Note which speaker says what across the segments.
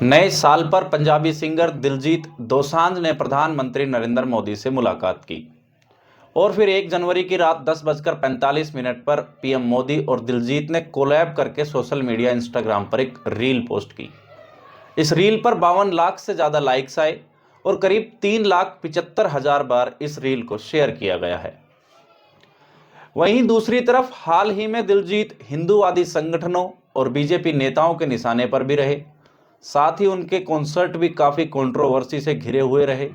Speaker 1: नए साल पर पंजाबी सिंगर दिलजीत दोसांझ ने प्रधानमंत्री नरेंद्र मोदी से मुलाकात की और फिर 1 जनवरी की रात 10:45 पर पीएम मोदी और दिलजीत ने कोलैब करके सोशल मीडिया इंस्टाग्राम पर एक रील पोस्ट की। इस रील पर 52 लाख से ज़्यादा लाइक्स आए और करीब 3,75,000 बार इस रील को शेयर किया गया है। वहीं दूसरी तरफ हाल ही में दिलजीत हिंदूवादी संगठनों और बीजेपी नेताओं के निशाने पर भी रहे। साथ ही उनके कॉन्सर्ट भी काफ़ी कंट्रोवर्सी से घिरे हुए रहे।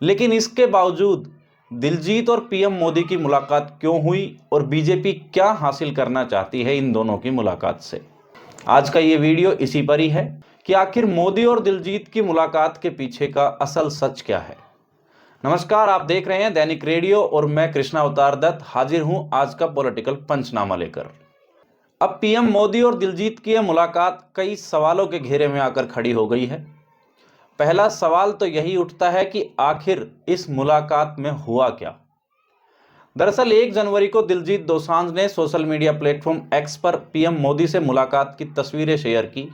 Speaker 1: लेकिन इसके बावजूद दिलजीत और पीएम मोदी की मुलाकात क्यों हुई और बीजेपी क्या हासिल करना चाहती है इन दोनों की मुलाकात से, आज का ये वीडियो इसी पर ही है कि आखिर मोदी और दिलजीत की मुलाकात के पीछे का असल सच क्या है। नमस्कार, आप देख रहे हैं दैनिक रेडियो और मैं कृष्णा अवतार दत्त हाजिर हूं आज का पॉलिटिकल पंचनामा लेकर। अब पीएम मोदी और दिलजीत की यह मुलाकात कई सवालों के घेरे में आकर खड़ी हो गई है। पहला सवाल तो यही उठता है कि आखिर इस मुलाकात में हुआ क्या। दरअसल 1 जनवरी को दिलजीत दोसांझ ने सोशल मीडिया प्लेटफॉर्म एक्स पर पीएम मोदी से मुलाकात की तस्वीरें शेयर की।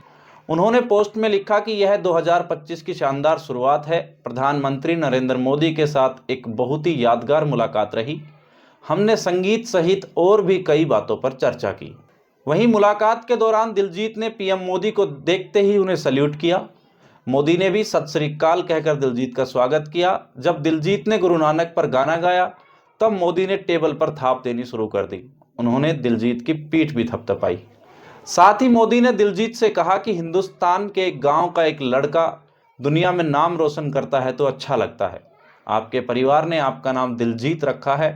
Speaker 1: उन्होंने पोस्ट में लिखा कि यह 2025 की शानदार शुरुआत है। प्रधानमंत्री नरेंद्र मोदी के साथ एक बहुत ही यादगार मुलाकात रही। हमने संगीत सहित और भी कई बातों पर चर्चा की। वहीं मुलाकात के दौरान दिलजीत ने पीएम मोदी को देखते ही उन्हें सैल्यूट किया। मोदी ने भी सत श्री अकाल कहकर दिलजीत का स्वागत किया। जब दिलजीत ने गुरु नानक पर गाना गाया तब मोदी ने टेबल पर थाप देनी शुरू कर दी। उन्होंने दिलजीत की पीठ भी थपथपाई। साथ ही मोदी ने दिलजीत से कहा कि हिंदुस्तान के एक गांव का एक लड़का दुनिया में नाम रोशन करता है तो अच्छा लगता है। आपके परिवार ने आपका नाम दिलजीत रखा है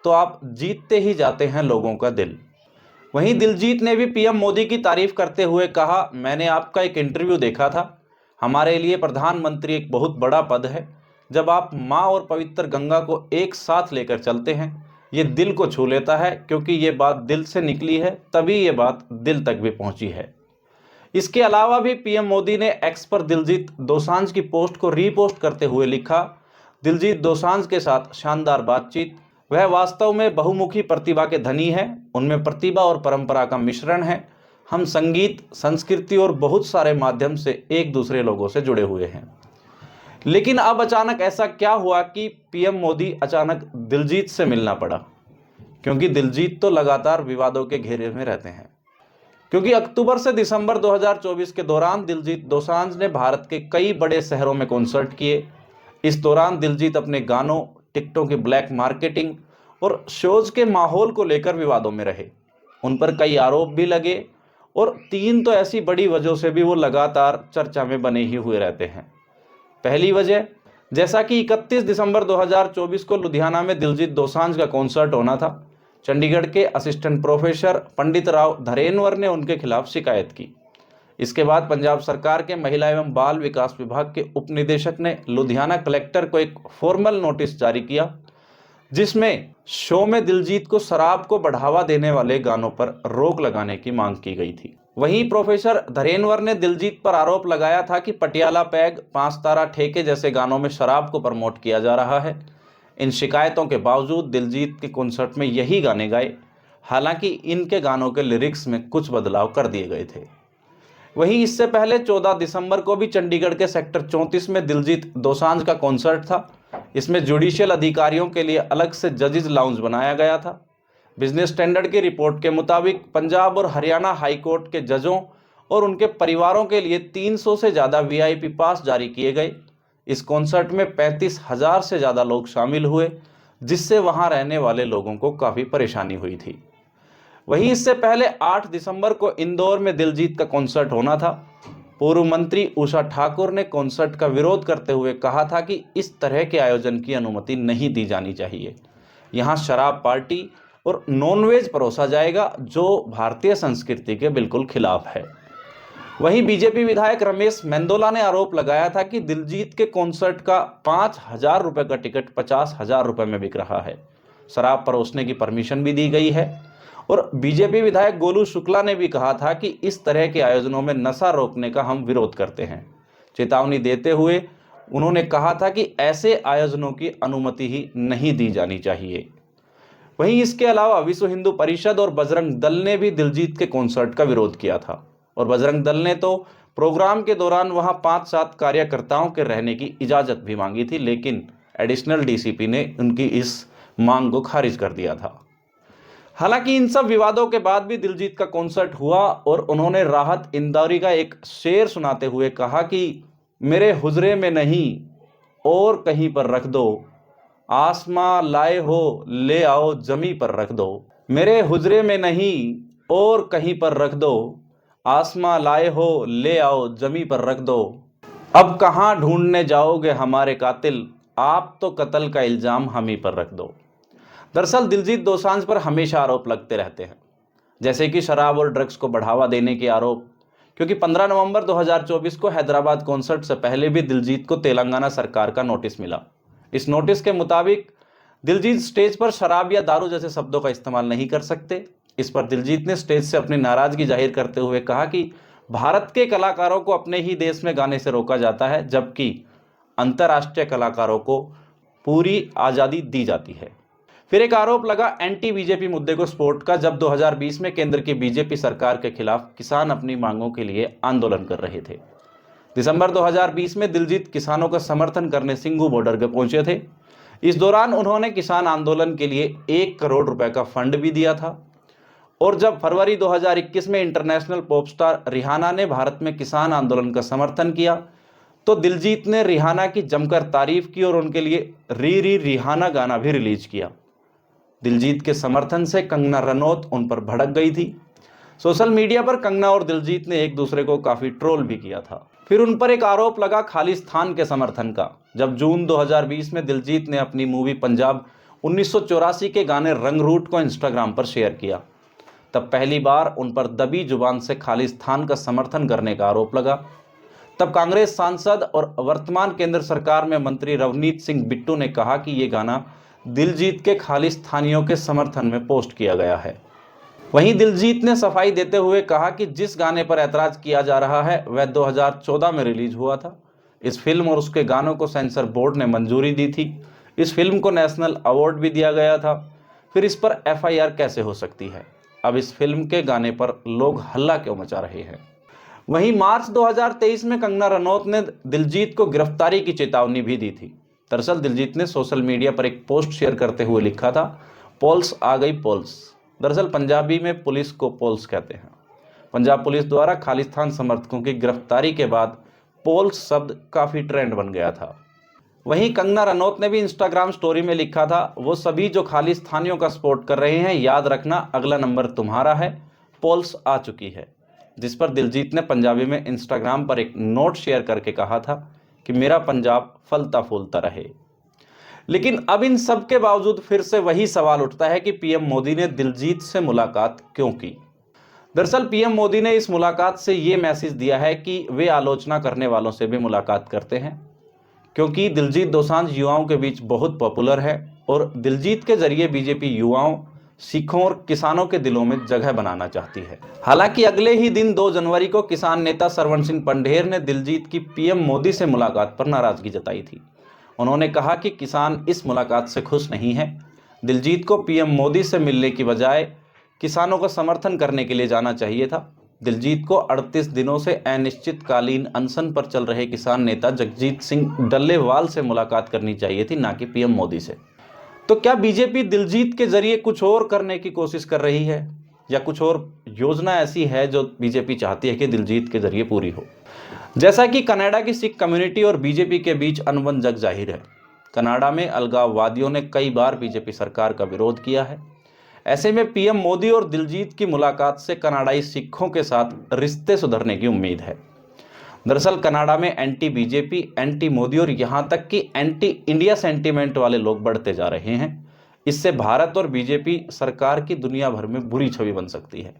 Speaker 1: तो आप जीतते ही जाते हैं लोगों का दिल। वहीं दिलजीत ने भी पीएम मोदी की तारीफ करते हुए कहा, मैंने आपका एक इंटरव्यू देखा था। हमारे लिए प्रधानमंत्री एक बहुत बड़ा पद है। जब आप माँ और पवित्र गंगा को एक साथ लेकर चलते हैं ये दिल को छू लेता है, क्योंकि ये बात दिल से निकली है तभी ये बात दिल तक भी पहुंची है। इसके अलावा भी पीएम मोदी ने एक्स पर दिलजीत दोसांझ की पोस्ट को रीपोस्ट करते हुए लिखा, दिलजीत दोसांझ के साथ शानदार बातचीत। वह वास्तव में बहुमुखी प्रतिभा के धनी है। उनमें प्रतिभा और परंपरा का मिश्रण है। हम संगीत, संस्कृति और बहुत सारे माध्यम से एक दूसरे लोगों से जुड़े हुए हैं। लेकिन अब अचानक ऐसा क्या हुआ कि पीएम मोदी अचानक दिलजीत से मिलना पड़ा, क्योंकि दिलजीत तो लगातार विवादों के घेरे में रहते हैं। क्योंकि अक्टूबर से दिसंबर 2024 के दौरान दिलजीत दोसांझ ने भारत के कई बड़े शहरों में कॉन्सर्ट किए। इस दौरान दिलजीत अपने गानों, टिकटों की ब्लैक मार्केटिंग और शोज के माहौल को लेकर विवादों में रहे। उन पर कई आरोप भी लगे और 3 तो ऐसी बड़ी वजहों से भी वो लगातार चर्चा में बने ही हुए रहते हैं। पहली वजह, जैसा कि 31 दिसंबर 2024 को लुधियाना में दिलजीत दोसांझ का कॉन्सर्ट होना था। चंडीगढ़ के असिस्टेंट प्रोफेसर पंडित राव धरेनवर ने उनके खिलाफ शिकायत की। इसके बाद पंजाब सरकार के महिला एवं बाल विकास विभाग के उप निदेशक ने लुधियाना कलेक्टर को एक फॉर्मल नोटिस जारी किया, जिसमें शो में दिलजीत को शराब को बढ़ावा देने वाले गानों पर रोक लगाने की मांग की गई थी। वहीं प्रोफेसर धरेनवर ने दिलजीत पर आरोप लगाया था कि पटियाला पैग, 5 तारा ठेके जैसे गानों में शराब को प्रमोट किया जा रहा है। इन शिकायतों के बावजूद दिलजीत के कॉन्सर्ट में यही गाने गाए। हालांकि इनके गानों के लिरिक्स में कुछ बदलाव कर दिए गए थे। वहीं इससे पहले 14 दिसंबर को भी चंडीगढ़ के सेक्टर 34 में दिलजीत दोसांझ का कॉन्सर्ट था। इसमें जुडिशियल अधिकारियों के लिए अलग से जजेस लाउंज बनाया गया था। बिजनेस स्टैंडर्ड की रिपोर्ट के मुताबिक पंजाब और हरियाणा हाई कोर्ट के जजों और उनके परिवारों के लिए 300 से ज़्यादा वीआईपी पास जारी किए गए। इस कॉन्सर्ट में 35,000 से ज़्यादा लोग शामिल हुए, जिससे वहां रहने वाले लोगों को काफ़ी परेशानी हुई थी। वहीं इससे पहले 8 दिसंबर को इंदौर में दिलजीत का कॉन्सर्ट होना था। पूर्व मंत्री उषा ठाकुर ने कॉन्सर्ट का विरोध करते हुए कहा था कि इस तरह के आयोजन की अनुमति नहीं दी जानी चाहिए। यहाँ शराब पार्टी और नॉनवेज परोसा जाएगा, जो भारतीय संस्कृति के बिल्कुल खिलाफ है। वहीं बीजेपी विधायक रमेश मेंदोला ने आरोप लगाया था कि दिलजीत के कॉन्सर्ट का 5,000 रुपये का टिकट 50,000 रुपये में बिक रहा है। शराब परोसने की परमिशन भी दी गई है। और बीजेपी विधायक गोलू शुक्ला ने भी कहा था कि इस तरह के आयोजनों में नशा रोकने का हम विरोध करते हैं। चेतावनी देते हुए उन्होंने कहा था कि ऐसे आयोजनों की अनुमति ही नहीं दी जानी चाहिए। वहीं इसके अलावा विश्व हिंदू परिषद और बजरंग दल ने भी दिलजीत के कॉन्सर्ट का विरोध किया था और बजरंग दल ने तो प्रोग्राम के दौरान वहां 5-7 कार्यकर्ताओं के रहने की इजाज़त भी मांगी थी, लेकिन एडिशनल डीसीपी ने उनकी इस मांग को खारिज कर दिया था। हालांकि इन सब विवादों के बाद भी दिलजीत का कॉन्सर्ट हुआ और उन्होंने राहत इंदौरी का एक शेर सुनाते हुए कहा कि मेरे हुजरे में नहीं और कहीं पर रख दो, आसमां लाए हो ले आओ जमी पर रख दो। मेरे हुजरे में नहीं और कहीं पर रख दो, आसमां लाए हो ले आओ जमी पर रख दो। अब कहाँ ढूंढने जाओगे हमारे कातिल, आप तो कत्ल का इल्जाम हम ही पर रख दो। दरअसल दिलजीत दोसांझ पर हमेशा आरोप लगते रहते हैं, जैसे कि शराब और ड्रग्स को बढ़ावा देने के आरोप, क्योंकि 15 नवंबर 2024 को हैदराबाद कॉन्सर्ट से पहले भी दिलजीत को तेलंगाना सरकार का नोटिस मिला। इस नोटिस के मुताबिक दिलजीत स्टेज पर शराब या दारू जैसे शब्दों का इस्तेमाल नहीं कर सकते। इस पर दिलजीत ने स्टेज से अपनी नाराजगी जाहिर करते हुए कहा कि भारत के कलाकारों को अपने ही देश में गाने से रोका जाता है, जबकि अंतर्राष्ट्रीय कलाकारों को पूरी आज़ादी दी जाती है। फिर एक आरोप लगा एंटी बीजेपी मुद्दे को सपोर्ट का, जब 2020 में केंद्र की बीजेपी सरकार के खिलाफ किसान अपनी मांगों के लिए आंदोलन कर रहे थे। दिसंबर 2020 में दिलजीत किसानों का समर्थन करने सिंघू बॉर्डर पर पहुंचे थे। इस दौरान उन्होंने किसान आंदोलन के लिए 1 करोड़ रुपए का फंड भी दिया था। और जब फरवरी 2021 में इंटरनेशनल पॉप स्टार रिहाना ने भारत में किसान आंदोलन का समर्थन किया, तो दिलजीत ने रिहाना की जमकर तारीफ की और उनके लिए री रिहाना गाना भी रिलीज किया। दिलजीत के समर्थन से कंगना रनौत उन पर भड़क गई थी। सोशल मीडिया पर कंगना और दिलजीत ने एक दूसरे को काफ़ी ट्रोल भी किया था। फिर उन पर एक आरोप लगा खालिस्तान के समर्थन का, जब जून 2020 में दिलजीत ने अपनी मूवी पंजाब 1984 के गाने रंग रूट को इंस्टाग्राम पर शेयर किया। तब पहली बार उन पर दबी जुबान से खालिस्तान का समर्थन करने का आरोप लगा। तब कांग्रेस सांसद और वर्तमान केंद्र सरकार में मंत्री रवनीत सिंह बिट्टू ने कहा कि ये गाना दिलजीत के खालिस्तानियों के समर्थन में पोस्ट किया गया है। वहीं दिलजीत ने सफाई देते हुए कहा कि जिस गाने पर ऐतराज किया जा रहा है वह 2014 में रिलीज हुआ था। इस फिल्म और उसके गानों को सेंसर बोर्ड ने मंजूरी दी थी। इस फिल्म को नेशनल अवार्ड भी दिया गया था। फिर इस पर एफआईआर कैसे हो सकती है? अब इस फिल्म के गाने पर लोग हल्ला क्यों मचा रहे हैं? वहीं मार्च 2023 में कंगना रनौत ने दिलजीत को गिरफ्तारी की चेतावनी भी दी थी। दरअसल दिलजीत ने सोशल मीडिया पर एक पोस्ट शेयर करते हुए लिखा था, पोल्स आ गई पोल्स। दरअसल पंजाबी में पुलिस को पोल्स कहते हैं। पंजाब पुलिस द्वारा खालिस्तान समर्थकों की गिरफ्तारी के बाद पोल्स शब्द काफ़ी ट्रेंड बन गया था। वहीं कंगना रनौत ने भी इंस्टाग्राम स्टोरी में लिखा था, वो सभी जो खालिस्तानियों का सपोर्ट कर रहे हैं, याद रखना अगला नंबर तुम्हारा है, पोल्स आ चुकी है। जिस पर दिलजीत ने पंजाबी में इंस्टाग्राम पर एक नोट शेयर करके कहा था कि मेरा पंजाब फलता फूलता रहे। लेकिन अब इन सब के बावजूद फिर से वही सवाल उठता है कि पीएम मोदी ने दिलजीत से मुलाकात क्यों की? दरअसल पीएम मोदी ने इस मुलाकात से ये मैसेज दिया है कि वे आलोचना करने वालों से भी मुलाकात करते हैं, क्योंकि दिलजीत दोसांझ युवाओं के बीच बहुत पॉपुलर है और दिलजीत के जरिए बीजेपी युवाओं, सिखों और किसानों के दिलों में जगह बनाना चाहती है। हालांकि अगले ही दिन 2 जनवरी को किसान नेता सरवण सिंह पंढेर ने दिलजीत की पीएम मोदी से मुलाकात पर नाराजगी जताई थी। उन्होंने कहा कि किसान इस मुलाकात से खुश नहीं है। दिलजीत को पीएम मोदी से मिलने की बजाय किसानों का समर्थन करने के लिए जाना चाहिए था। दिलजीत को 38 दिनों से अनिश्चितकालीन अनशन पर चल रहे किसान नेता जगजीत सिंह डल्लेवाल से मुलाकात करनी चाहिए थी, ना कि पीएम मोदी से। तो क्या बीजेपी दिलजीत के जरिए कुछ और करने की कोशिश कर रही है, या कुछ और योजना ऐसी है जो बीजेपी चाहती है कि दिलजीत के जरिए पूरी हो? जैसा कि कनाडा की सिख कम्युनिटी और बीजेपी के बीच अनबन जग जाहिर है। कनाडा में अलगाववादियों ने कई बार बीजेपी सरकार का विरोध किया है। ऐसे में पीएम मोदी और दिलजीत की मुलाकात से कनाडाई सिखों के साथ रिश्ते सुधरने की उम्मीद है। दरअसल कनाडा में एंटी बीजेपी, एंटी मोदी और यहाँ तक कि एंटी इंडिया सेंटीमेंट वाले लोग बढ़ते जा रहे हैं। इससे भारत और बीजेपी सरकार की दुनिया भर में बुरी छवि बन सकती है।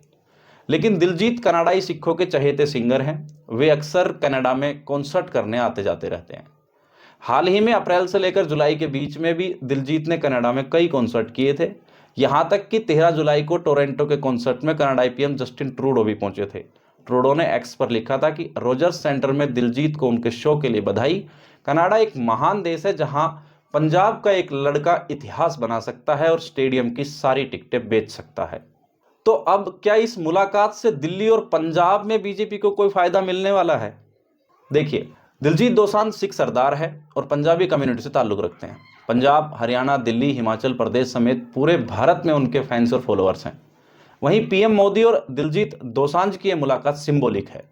Speaker 1: लेकिन दिलजीत कनाडाई सिखों के चहेते सिंगर हैं। वे अक्सर कनाडा में कॉन्सर्ट करने आते जाते रहते हैं। हाल ही में अप्रैल से लेकर जुलाई के बीच में भी दिलजीत ने कनाडा में कई कॉन्सर्ट किए थे। यहाँ तक कि 13 जुलाई को टोरंटो के कॉन्सर्ट में कनाडाई पीएम जस्टिन ट्रूडो भी पहुंचे थे। ट्रूडो ने एक्स पर लिखा था कि रोजर्स सेंटर में दिलजीत को उनके शो के लिए बधाई। कनाडा एक महान देश है जहां पंजाब का एक लड़का इतिहास बना सकता है और स्टेडियम की सारी टिकटें बेच सकता है। तो अब क्या इस मुलाकात से दिल्ली और पंजाब में बीजेपी को कोई फायदा मिलने वाला है? देखिए, दिलजीत दोसांझ सिख सरदार है और पंजाबी कम्युनिटी से ताल्लुक रखते हैं। पंजाब, हरियाणा, दिल्ली, हिमाचल प्रदेश समेत पूरे भारत में उनके फैंस और फॉलोअर्स हैं। वहीं पीएम मोदी और दिलजीत दोसांझ की यह मुलाकात सिंबॉलिक है।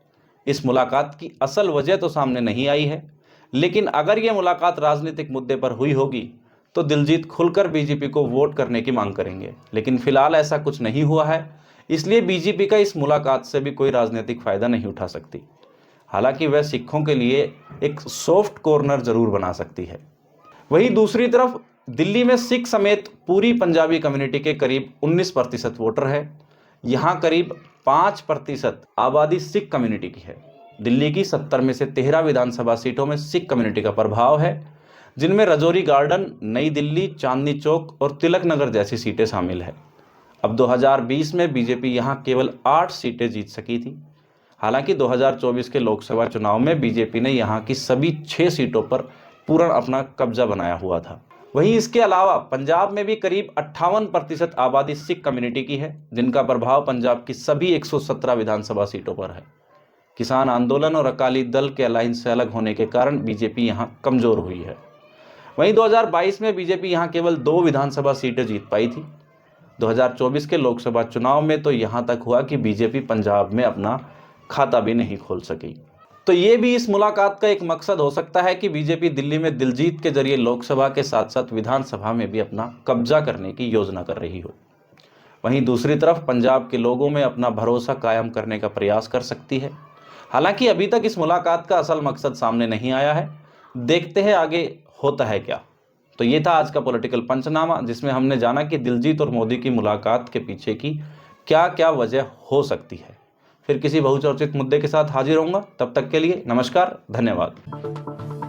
Speaker 1: इस मुलाकात की असल वजह तो सामने नहीं आई है, लेकिन अगर यह मुलाकात राजनीतिक मुद्दे पर हुई होगी तो दिलजीत खुलकर बीजेपी को वोट करने की मांग करेंगे। लेकिन फिलहाल ऐसा कुछ नहीं हुआ है, इसलिए बीजेपी का इस मुलाकात से भी कोई राजनीतिक फायदा नहीं उठा सकती। हालांकि वह सिखों के लिए एक सॉफ्ट कॉर्नर जरूर बना सकती है। वहीं दूसरी तरफ दिल्ली में सिख समेत पूरी पंजाबी कम्युनिटी के करीब 19% वोटर है। यहाँ करीब 5% आबादी सिख कम्युनिटी की है। दिल्ली की 70 में से 13 विधानसभा सीटों में सिख कम्युनिटी का प्रभाव है, जिनमें रजौरी गार्डन, नई दिल्ली, चांदनी चौक और तिलक नगर जैसी सीटें शामिल है। अब 2020 में बीजेपी यहाँ केवल 8 सीटें जीत सकी थी। हालांकि 2024 के लोकसभा चुनाव में बीजेपी ने यहाँ की सभी 6 सीटों पर पूर्ण अपना कब्जा बनाया हुआ था। वहीं इसके अलावा पंजाब में भी करीब 58% आबादी सिख कम्युनिटी की है, जिनका प्रभाव पंजाब की सभी 117 विधानसभा सीटों पर है। किसान आंदोलन और अकाली दल के अलायंस से अलग होने के कारण बीजेपी यहाँ कमजोर हुई है। वहीं 2022 में बीजेपी यहाँ केवल 2 विधानसभा सीटें जीत पाई थी। 2024 के लोकसभा चुनाव में तो यहाँ तक हुआ कि बीजेपी पंजाब में अपना खाता भी नहीं खोल सकी। तो ये भी इस मुलाकात का एक मकसद हो सकता है कि बीजेपी दिल्ली में दिलजीत के जरिए लोकसभा के साथ साथ विधानसभा में भी अपना कब्जा करने की योजना कर रही हो। वहीं दूसरी तरफ पंजाब के लोगों में अपना भरोसा कायम करने का प्रयास कर सकती है। हालांकि अभी तक इस मुलाकात का असल मकसद सामने नहीं आया है। देखते हैं आगे होता है क्या। तो ये था आज का पॉलिटिकल पंचनामा, जिसमें हमने जाना कि दिलजीत और मोदी की मुलाकात के पीछे की क्या क्या वजह हो सकती है। फिर किसी बहुचर्चित मुद्दे के साथ हाजिर होऊंगा। तब तक के लिए नमस्कार, धन्यवाद।